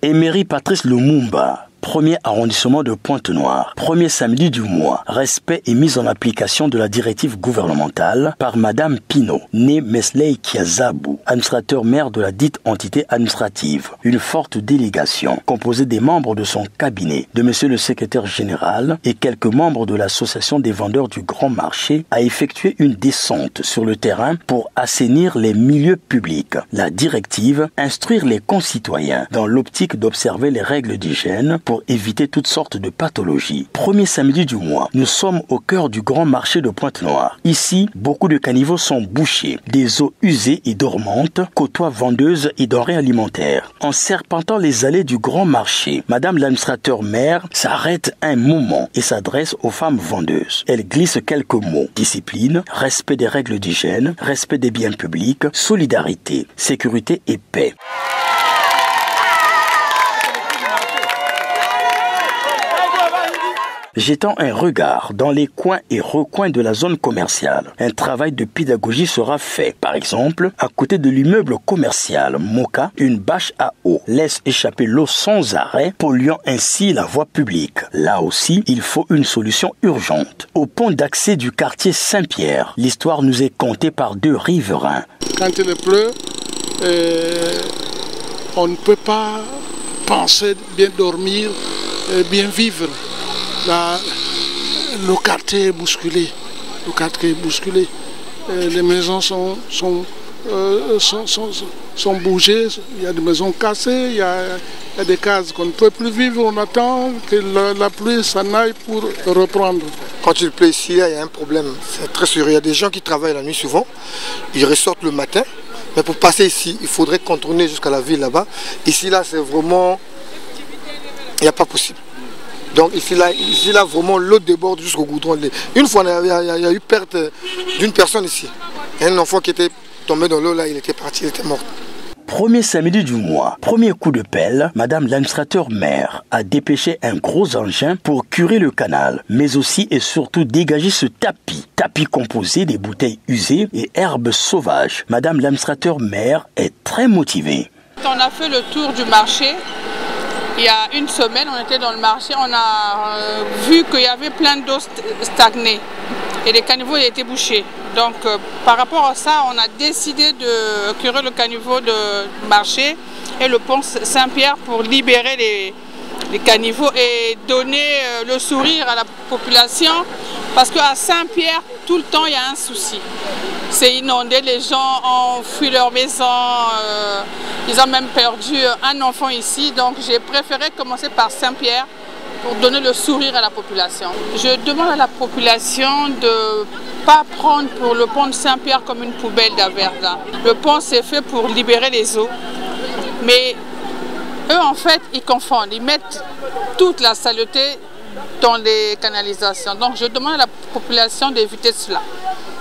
Emery Patrice Lumumba, premier arrondissement de Pointe-Noire, premier samedi du mois, respect et mise en application de la directive gouvernementale par Madame Pinault, née Mesley Kiazabou, administrateur maire de la dite entité administrative. Une forte délégation, composée des membres de son cabinet, de Monsieur le secrétaire général et quelques membres de l'association des vendeurs du grand marché, a effectué une descente sur le terrain pour assainir les milieux publics. La directive, instruire les concitoyens dans l'optique d'observer les règles d'hygiène pour éviter toutes sortes de pathologies. Premier samedi du mois, nous sommes au cœur du grand marché de Pointe-Noire. Ici, beaucoup de caniveaux sont bouchés. Des eaux usées et dormantes côtoient vendeuses et denrées alimentaires. En serpentant les allées du grand marché, Madame l'administrateur maire s'arrête un moment et s'adresse aux femmes vendeuses. Elle glisse quelques mots. Discipline, respect des règles d'hygiène, respect des biens publics, solidarité, sécurité et paix. Jetant un regard dans les coins et recoins de la zone commerciale, un travail de pédagogie sera fait. Par exemple, à côté de l'immeuble commercial Moka, une bâche à eau laisse échapper l'eau sans arrêt, polluant ainsi la voie publique. Là aussi, il faut une solution urgente. Au pont d'accès du quartier Saint-Pierre, l'histoire nous est contée par deux riverains. Quand il pleut, on ne peut pas penser bien dormir, bien vivre. Là, le quartier est bousculé. Les maisons sont bougées. Il y a des maisons cassées, il y a des cases qu'on ne peut plus vivre. On attend que la pluie s'en aille pour reprendre. Quand il pleut ici, il y a un problème. C'est très sûr. Il y a des gens qui travaillent la nuit souvent. Ils ressortent le matin. Mais pour passer ici, il faudrait contourner jusqu'à la ville là-bas. Ici, là, c'est vraiment... Il n'y a pas possible. Donc ici là vraiment l'eau déborde jusqu'au goudron. Une fois il y a eu perte d'une personne ici. Un enfant qui était tombé dans l'eau là, il était parti, il était mort. Premier samedi du mois, premier coup de pelle, Madame l'administrateur maire a dépêché un gros engin pour curer le canal, mais aussi et surtout dégager ce tapis composé des bouteilles usées et herbes sauvages. Madame l'administrateur maire est très motivée. On a fait le tour du marché. Il y a une semaine, on était dans le marché, on a vu qu'il y avait plein d'eau stagnée et les caniveaux étaient bouchés. Donc par rapport à ça, on a décidé de curer le caniveau du marché et le pont Saint-Pierre pour libérer les caniveaux et donner le sourire à la population. Parce qu'à Saint-Pierre, tout le temps, il y a un souci. C'est inondé, les gens ont fui leur maison, ils ont même perdu un enfant ici. Donc j'ai préféré commencer par Saint-Pierre pour donner le sourire à la population. Je demande à la population de ne pas prendre pour le pont de Saint-Pierre comme une poubelle d'Aversa. Le pont c'est fait pour libérer les eaux. Mais eux en fait, ils confondent, ils mettent toute la saleté dans les canalisations. Donc je demande à la population d'éviter cela.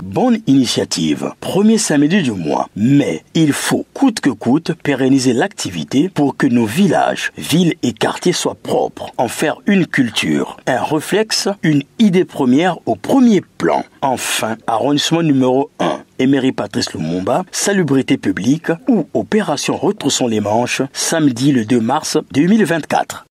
Bonne initiative, premier samedi du mois, mais il faut coûte que coûte pérenniser l'activité pour que nos villages, villes et quartiers soient propres, en faire une culture, un réflexe, une idée première au premier plan. Enfin, arrondissement numéro 1, Emery Patrice Lumumba, salubrité publique ou opération Retroussons les manches, samedi le 2 mars 2024.